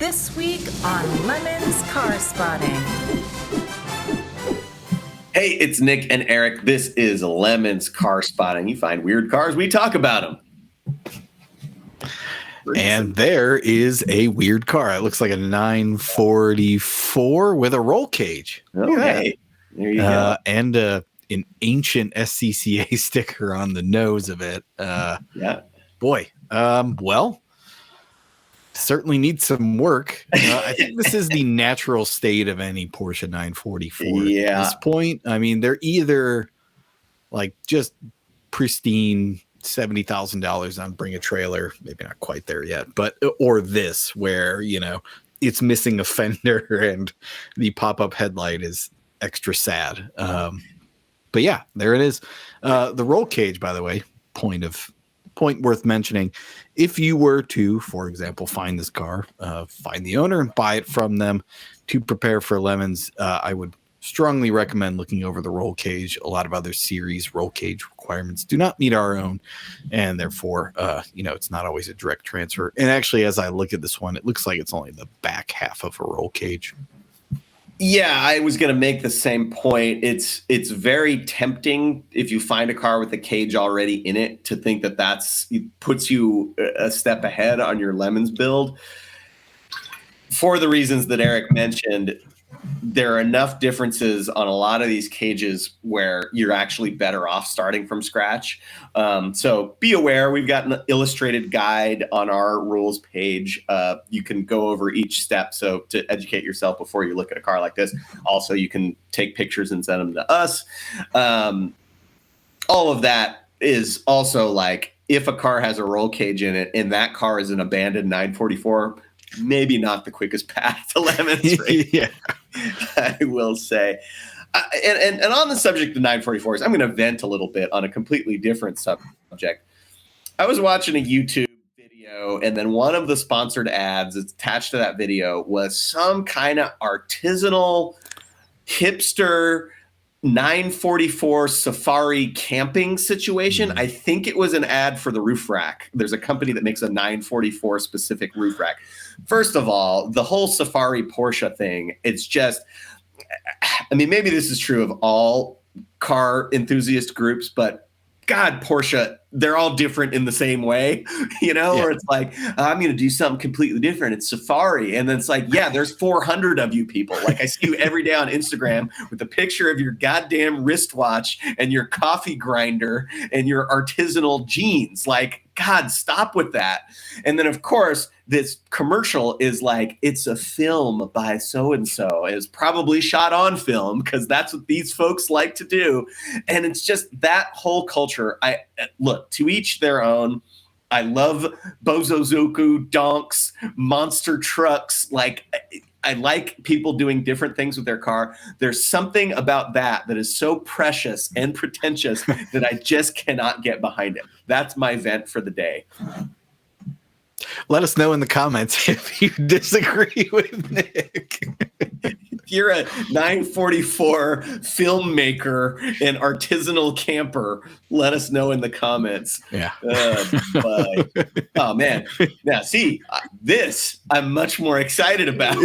This week on Lemon's Car Spotting. Hey, it's Nick and Eric. This is Lemon's Car Spotting. You find weird cars, we talk about them. And there is a weird car. It looks like a 944 with a roll cage. Oh, hey. There you go. And an ancient SCCA sticker on the nose of it. Yeah. Boy, well, certainly needs some work. I think this is the natural state of any Porsche 944 Yeah. at this point. I mean, they're either like just pristine $70,000 on Bring a Trailer, maybe not quite there yet, but or this where, you know, it's missing a fender and the pop-up headlight is extra sad. But yeah, there it is. The roll cage, by the way, point worth mentioning. If you were to, for example, find this car, find the owner and buy it from them to prepare for Lemons, I would strongly recommend looking over the roll cage. A lot of other series roll cage requirements do not meet our own, and therefore, it's not always a direct transfer. And actually, as I look at this one, it looks like it's only the back half of a roll cage. Yeah, I was going to make the same point. It's very tempting if you find a car with a cage already in it to think that puts you a step ahead on your Lemons build. For the reasons that Eric mentioned, there are enough differences on a lot of these cages where you're actually better off starting from scratch. So be aware, we've got an illustrated guide on our rules page. You can go over each step so to educate yourself before you look at a car like this. Also, you can take pictures and send them to us. All of that is also like if a car has a roll cage in it and that car is an abandoned 944, maybe not the quickest path to Lemons. Right? Yeah. I will say. And on the subject of 944s, I'm going to vent a little bit on a completely different subject. I was watching a YouTube video, and then one of the sponsored ads attached to that video was some kind of artisanal hipster 944 safari camping situation. I think it was an ad for the roof rack. There's a company that makes a 944 specific roof rack. First of all, the whole safari Porsche thing, it's just, I mean, maybe this is true of all car enthusiast groups, but God, Porsche, they're all different in the same way, where it's like, I'm going to do something completely different. It's safari. And then it's like, yeah, there's 400 of you people. Like I see you every day on Instagram with a picture of your goddamn wristwatch and your coffee grinder and your artisanal jeans. Like, God, stop with that. And then, of course, this commercial is like, it's a film by so-and-so. It's probably shot on film because that's what these folks like to do. And it's just that whole culture. Look, to each their own. I love Bozozoku, donks, monster trucks. Like, I like people doing different things with their car. There's something about that is so precious and pretentious that I just cannot get behind it. That's my vent for the day. Let us know in the comments if you disagree with Nick. If you're a 944 filmmaker and artisanal camper, let us know in the comments. Yeah. Oh, man. Now, see, this I'm much more excited about.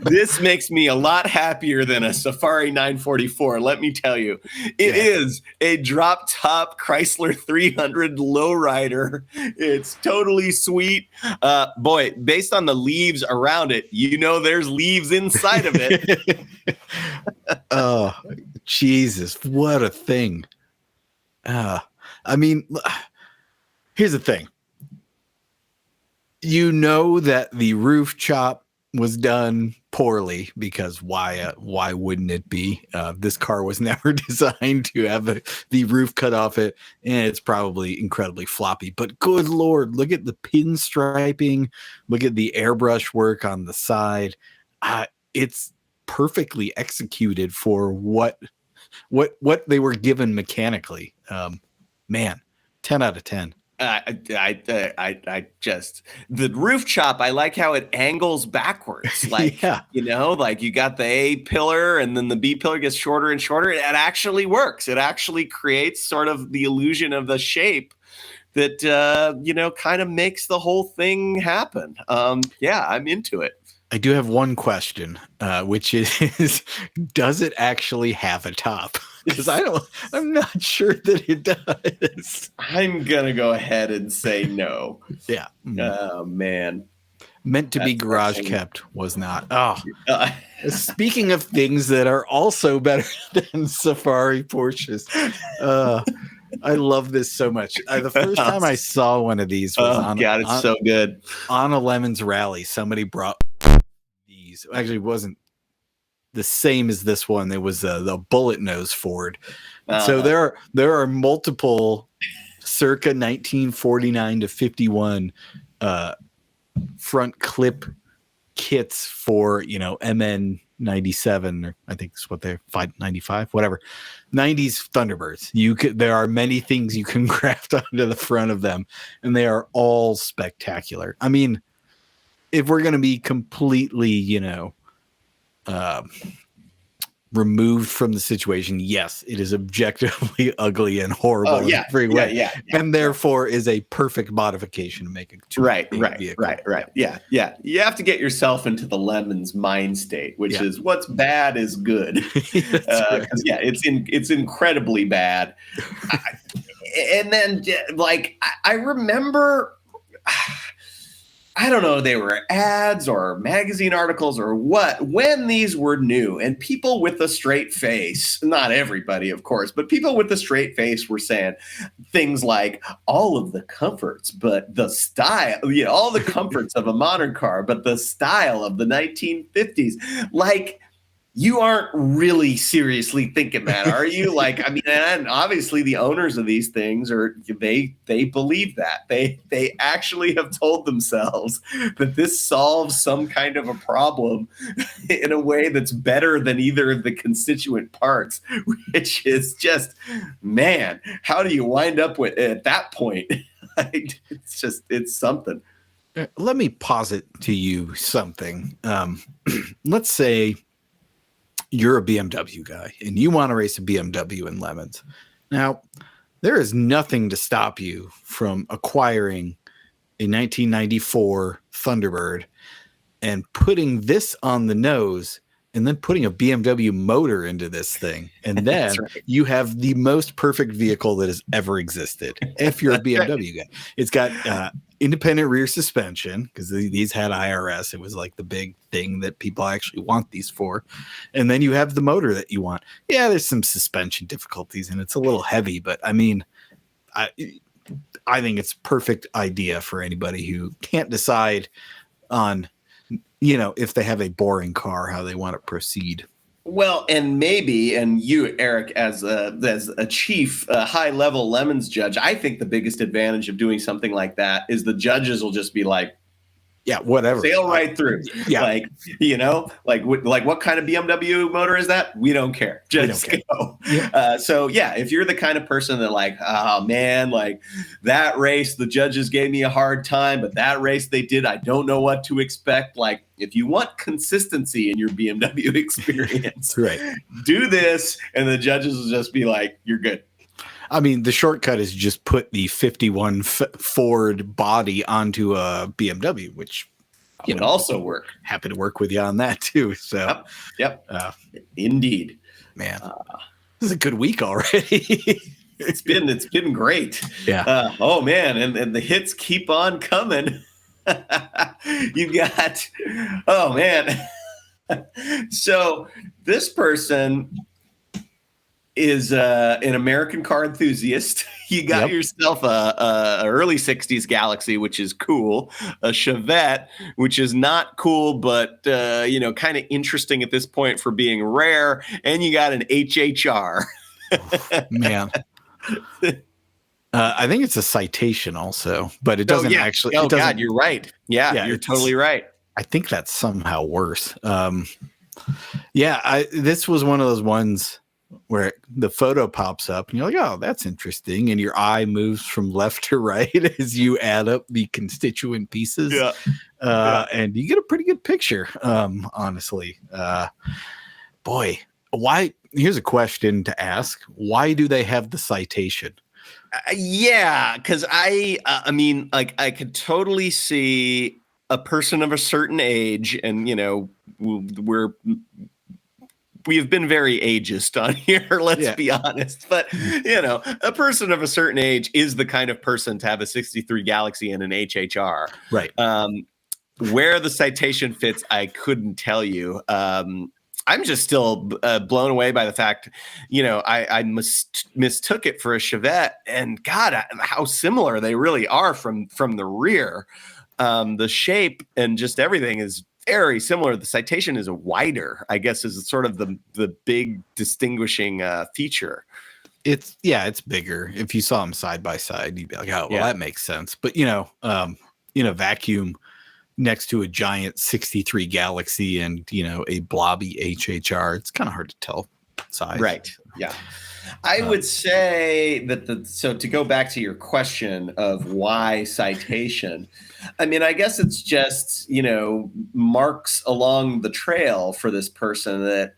This makes me a lot happier than a Safari 944. Let me tell you, it is a drop top Chrysler 300 lowrider. It's totally sweet. Boy, based on the leaves around it, there's leaves inside of it. Oh, Jesus. What a thing. I mean, here's the thing. You know that the roof chop was done poorly because why wouldn't it be? This car was never designed to have the roof cut off it, and it's probably incredibly floppy. But good Lord, look at the pinstriping, look at the airbrush work on the side. It's perfectly executed for what they were given mechanically. Man, 10 out of 10. I just the roof chop. I like how it angles backwards. Like, like you got the A pillar and then the B pillar gets shorter and shorter. It actually works. It actually creates sort of the illusion of the shape that kind of makes the whole thing happen. Yeah, I'm into it. I do have one question, which is, does it actually have a top? Because I'm not sure that it does. I'm gonna go ahead and say no. Yeah. Oh man. Meant to be That's garage actually- kept, was not. Oh, Uh, speaking of things that are also better than Safari Porsches, I love this so much. The first time I saw one of these was God, it's so good. on a Lemons rally. Somebody brought these. Actually, it wasn't the same as this one. It was the bullet nose Ford. So there are multiple circa 1949 to 51 front clip kits for MN 97, or I think it's what they're 95, whatever, 90s Thunderbirds. There are many things you can graft onto the front of them, and they are all spectacular. I mean, if we're going to be completely removed from the situation, yes, it is objectively ugly and horrible in every way. Yeah. And therefore is a perfect modification to make it Right. vehicle. Yeah. You have to get yourself into the Lemons mind state, which is what's bad is good. Right. It's incredibly bad. And then I remember, I don't know, they were ads or magazine articles or what, when these were new, and people with a straight face, not everybody, of course, but people with a straight face were saying things like all of the comforts, but the style, all the comforts of a modern car, but the style of the 1950s. Like, you aren't really seriously thinking that, are you? And obviously the owners of these things they believe that. They actually have told themselves that this solves some kind of a problem in a way that's better than either of the constituent parts, which is just, man, how do you wind up with at that point? It's something. Let me posit to you something. Let's say you're a BMW guy and you want to race a BMW in Lemons. Now, there is nothing to stop you from acquiring a 1994 Thunderbird and putting this on the nose and then putting a BMW motor into this thing. And then you have the most perfect vehicle that has ever existed. If you're a BMW guy, it's got independent rear suspension, because these had IRS. It was like the big thing that people actually want these for. And then you have the motor that you want. Yeah, there's some suspension difficulties and it's a little heavy, but I mean, I think it's a perfect idea for anybody who can't decide on, if they have a boring car, how they want to proceed. Well, and maybe, and you, Eric, as a chief high-level Lemons judge, I think the biggest advantage of doing something like that is the judges will just be like, yeah, whatever. Sail right through. Yeah. What kind of BMW motor is that? We don't care. Just go. Yeah. If you're the kind of person that oh man, that race, the judges gave me a hard time, but that race they did, I don't know what to expect. If you want consistency in your BMW experience, right, do this, and the judges will just be like, you're good. I mean, the shortcut is just put the 51 Ford body onto a BMW, which would also work. Happy to work with you on that too. So, yep. Indeed, man, this is a good week already. It's been great. Yeah. Oh man, and the hits keep on coming. You got, oh man. So this person is an American car enthusiast. You got yourself a early 60s Galaxy, which is cool, a Chevette, which is not cool, but kind of interesting at this point for being rare, and you got an HHR. Man. I think it's a Citation also, but it doesn't actually. Oh God, you're right. Yeah, you're totally right. I think that's somehow worse. This was one of those ones where the photo pops up and you're like, oh, that's interesting. And your eye moves from left to right as you add up the constituent pieces. And you get a pretty good picture. Honestly, boy, why? Here's a question to ask. Why do they have the Citation? Yeah, because I mean, like, I could totally see a person of a certain age, and we have been very ageist on here, let's Yeah. be honest. But a person of a certain age is the kind of person to have a 63 Galaxy and an HHR. Right. Where the Citation fits, I couldn't tell you. I'm just still blown away by the fact, I mistook it for a Chevette, and God, how similar they really are from the rear. The shape and just everything is very similar. The Citation is wider, I guess, is sort of the big distinguishing feature. It's bigger. If you saw them side by side, you'd be like, oh, well, that makes sense. But vacuum next to a giant 63 Galaxy and a blobby HHR, it's kind of hard to tell size. Right. Yeah. I would say that so to go back to your question of why Citation, I mean, I guess it's just, marks along the trail for this person that,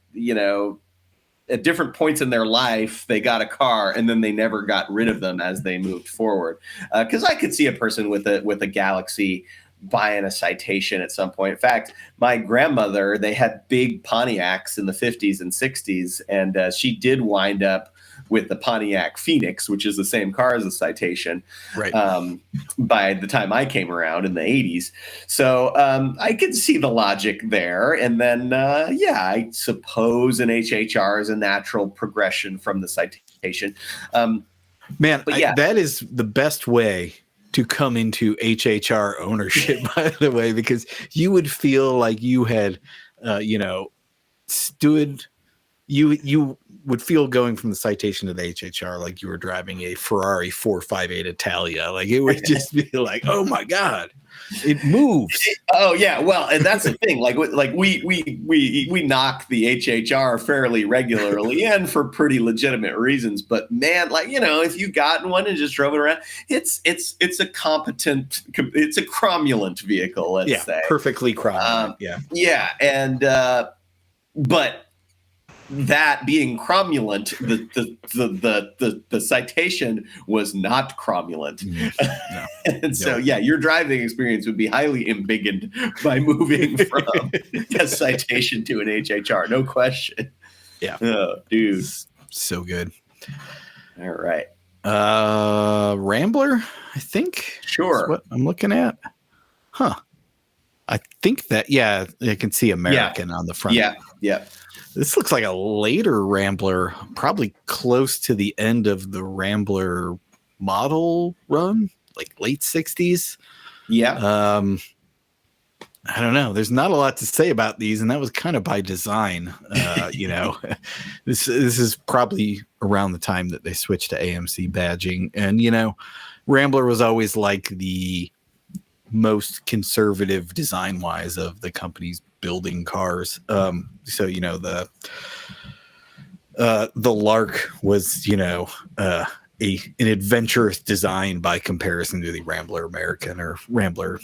at different points in their life, they got a car and then they never got rid of them as they moved forward. Because I could see a person with a Galaxy buying a Citation at some point. In fact, my grandmother, they had big Pontiacs in the 50s and 60s, and she did wind up with the Pontiac Phoenix, which is the same car as the Citation, right? By the time I came around in the 80s. So I could see the logic there. And then, I suppose an HHR is a natural progression from the Citation. That is the best way to come into HHR ownership, by the way, because you would feel like you had, you would feel going from the Citation to the HHR like you were driving a Ferrari 458 Italia. Like it would just be like, oh my God, it moves. Oh yeah, well, and that's the thing. Like we knock the HHR fairly regularly and for pretty legitimate reasons. But man, if you got one and just drove it around, it's a competent, it's a cromulent vehicle. Let's say perfectly cromulent. Yeah, and but that being cromulent, the Citation was not cromulent. No. And so, your driving experience would be highly embiggened by moving from a Citation to an HHR. No question. Yeah. Oh, dude. So good. All right. Rambler, I think. Sure. That's what I'm looking at. Huh. I think that, I can see American on the front. Yeah. This looks like a later Rambler, probably close to the end of the Rambler model run, like late 60s. Yeah. I don't know. There's not a lot to say about these, and that was kind of by design. This is probably around the time that they switched to AMC badging. And, Rambler was always like the most conservative design-wise of the companies building cars. So the Lark was an adventurous design by comparison to the Rambler American or Rambler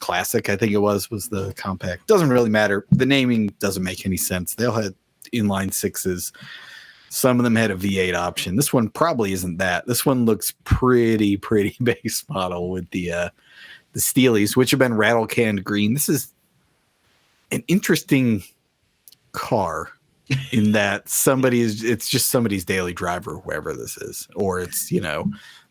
Classic, I think it was the compact. Doesn't really matter. The naming doesn't make any sense. They all had inline sixes. Some of them had a V8 option. This one probably isn't that. This one looks pretty base model with the Steelies, which have been rattle canned green. This is an interesting car in that it's just somebody's daily driver, whoever this is, or it's,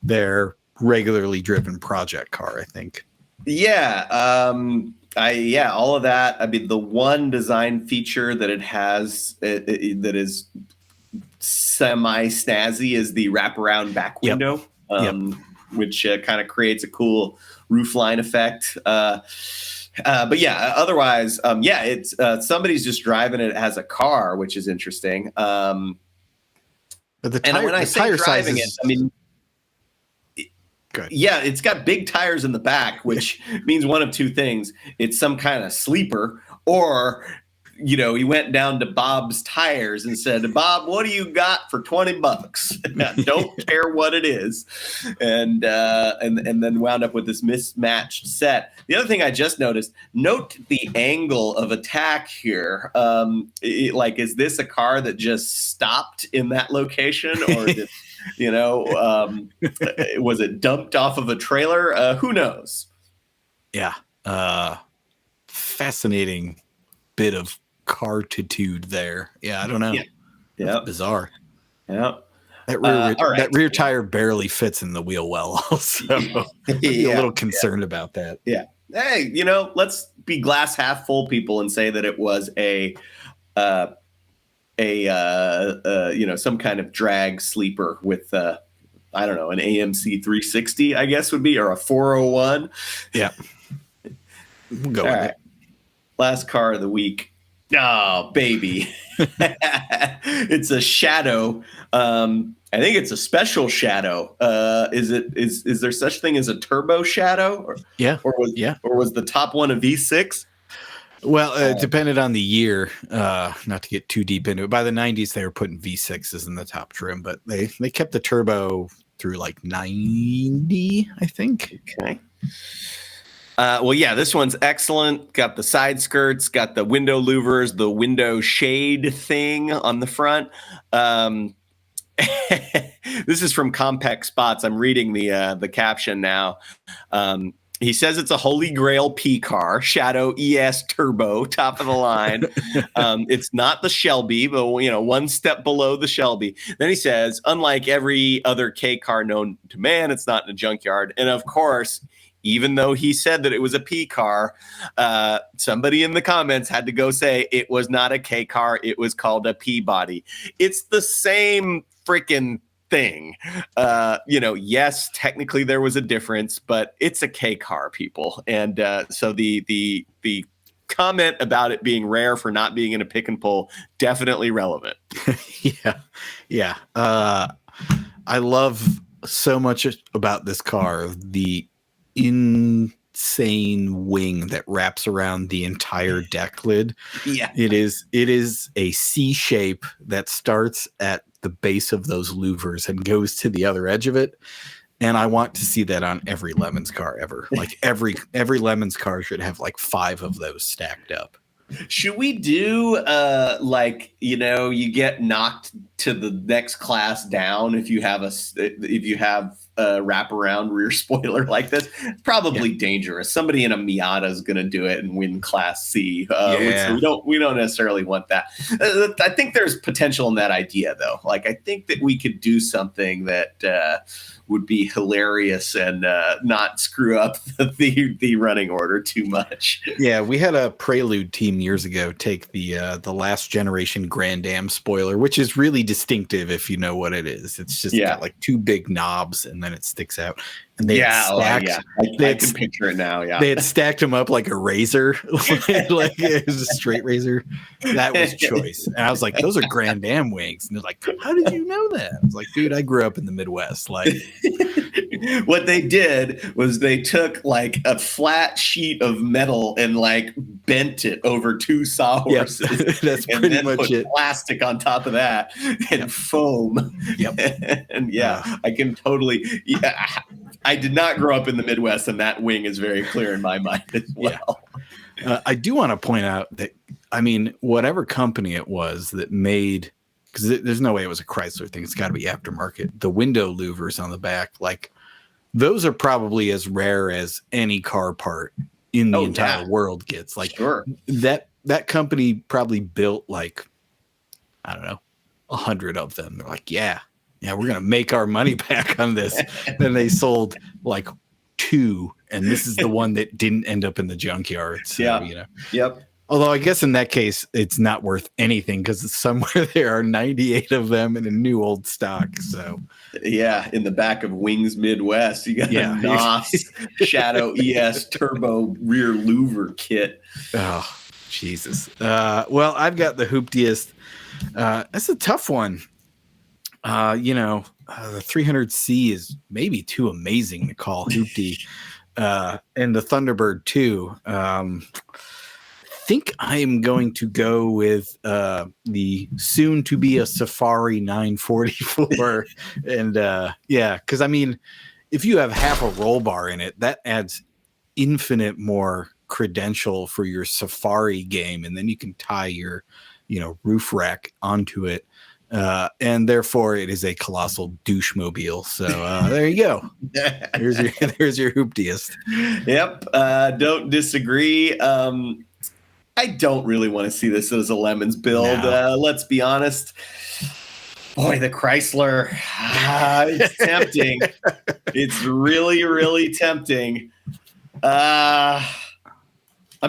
their regularly driven project car, I think. Yeah. All of that. I mean, the one design feature that it has that is semi-snazzy is the wraparound back window, which kind of creates a cool roofline effect. But otherwise, it's somebody's just driving it as a car, which is interesting. But when I say driving it, I mean, it's got big tires in the back, which means one of two things. It's some kind of sleeper, or he went down to Bob's Tires and said, "Bob, what do you got for $20? Don't care what it is," and then wound up with this mismatched set. The other thing I just noticed: note the angle of attack here. Is this a car that just stopped in that location, or Was it dumped off of a trailer? Who knows? Yeah. Fascinating bit of cartitude there. Yeah, I don't know. Yeah. Bizarre. Yeah. That All right. rear tire barely fits in the wheel well. So I'd be a little concerned about that. Yeah. Hey, let's be glass half full people and say that it was some kind of drag sleeper with I don't know, an AMC 360, I guess would be, or a 401. Yeah. We'll go with it. Last car of the week. Oh, baby. It's a Shadow. I think it's a special Shadow. Is there such thing as a turbo Shadow? Or was the top one a V6? Well, it depended on the year. Not to get too deep into it. By the 90s, they were putting V6s in the top trim, but they kept the turbo through like 90, I think. Okay. This one's excellent. Got the side skirts, got the window louvers, the window shade thing on the front. This is from Compact Spots. I'm reading the caption now. He says it's a holy grail P car, Shadow ES Turbo, top of the line. It's not the Shelby, but one step below the Shelby. Then he says, unlike every other K car known to man, it's not in a junkyard. And of course, even though he said that it was a P car, somebody in the comments had to go say it was not a K car. It was called a Peabody. It's the same freaking thing. Yes, technically there was a difference, but it's a K car, people. And so the comment about it being rare for not being in a pick and pull, definitely relevant. Yeah. I love so much about this car, the insane wing that wraps around the entire deck lid. Yeah. It is a C shape that starts at the base of those louvers and goes to the other edge of it. And I want to see that on every Lemons car ever. Like every Lemons car should have like 5 of those stacked up. Should we do you get knocked to the next class down if you have a wraparound rear spoiler like this? Probably dangerous. Somebody in a Miata is going to do it and win Class C. So we don't necessarily want that. I think there's potential in that idea, though. Like, I think that we could do something that would be hilarious and not screw up the running order too much. Yeah, we had a Prelude team years ago take the last generation Grand Am spoiler, which is really distinctive if you know what it is. It's just got like 2 big knobs and then it sticks out. And they stacked, I can picture it now. Yeah, they had stacked them up like a razor, like it was a straight razor. That was choice. And I was like, those are Grand Am wings. And they're like, how did you know that? I was like, dude, I grew up in the Midwest. Like, what they did was they took like a flat sheet of metal and like bent it over 2 sawhorses. Yep. That's pretty then much put it. Plastic on top of that and foam. Yep. And I can totally. Yeah, I did not grow up in the Midwest, and that wing is very clear in my mind as well. Yeah. I do want to point out that, I mean, whatever company it was that made, because there's no way it was a Chrysler thing. It's got to be aftermarket. The window louvers on the back, like, those are probably as rare as any car part in the entire world gets. Like, that company probably built like, I don't know, 100 of them. They're like, yeah, we're going to make our money back on this. Then they sold like 2, and this is the one that didn't end up in the junkyard. So, Yep. Although I guess in that case, it's not worth anything because somewhere there are 98 of them in a new old stock. So, in the back of Wings Midwest, you got a NOS Shadow ES Turbo rear louver kit. Oh, Jesus. Well, I've got the hooptiest. That's a tough one. The 300C is maybe too amazing to call hoopty. And the Thunderbird too. I think I am going to go with the soon to be a Safari 944. And because I mean, if you have half a roll bar in it, that adds infinite more credential for your Safari game. And then you can tie your, roof rack onto it. and therefore it is a colossal douche-mobile. So there you go. There's your hooptiest. Yep. Don't disagree. I don't really want to see this as a Lemons build. No. Let's be honest. Boy, the Chrysler, it's tempting. It's really, really tempting. I'm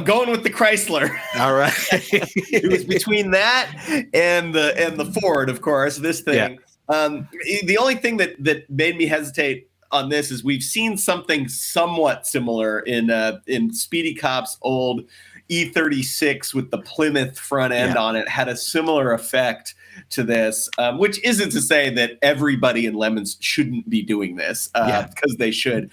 going with the Chrysler. All right. It was between that and the Ford, of course. This thing. Yeah. The only thing that made me hesitate on this is we've seen something somewhat similar in Speedy Cop's old E36 with the Plymouth front end on it. Had a similar effect to this, which isn't to say that everybody in Lemons shouldn't be doing this, because they should.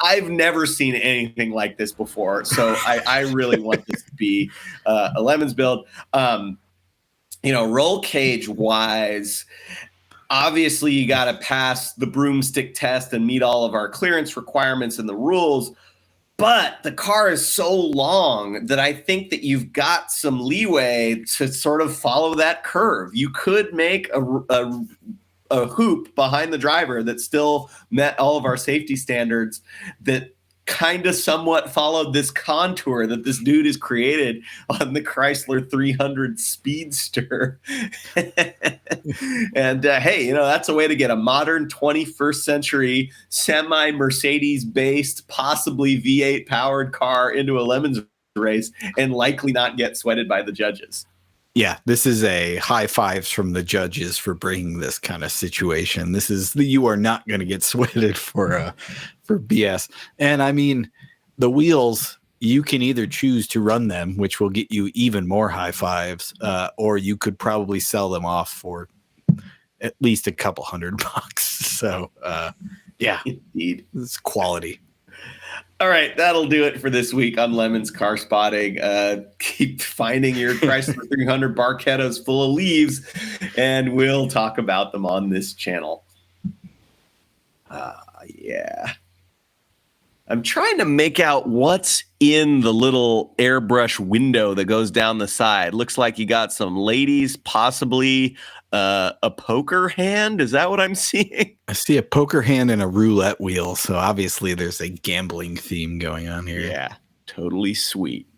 I've never seen anything like this before, so I really want this to be a Lemons build. Roll cage wise, obviously you got to pass the broomstick test and meet all of our clearance requirements and the rules. But the car is so long that I think that you've got some leeway to sort of follow that curve. You could make a hoop behind the driver that still met all of our safety standards, that kind of somewhat followed this contour that this dude has created on the Chrysler 300 Speedster. And hey, that's a way to get a modern 21st century semi-Mercedes based, possibly V8 powered car into a Lemons race and likely not get sweated by the judges. Yeah, this is a high fives from the judges for bringing this kind of situation. This is you are not going to get sweated for BS. And I mean, the wheels, you can either choose to run them, which will get you even more high fives, or you could probably sell them off for at least a couple $100. So, yeah, indeed, it's quality. All right, that'll do it for this week on Lemons Car Spotting. Keep finding your Chrysler 300 Barchettos full of leaves, and we'll talk about them on this channel. Yeah. I'm trying to make out what's in the little airbrush window that goes down the side. Looks like you got some ladies, possibly a poker hand. Is that what I'm seeing? I see a poker hand and a roulette wheel. So obviously there's a gambling theme going on here. Yeah, totally sweet.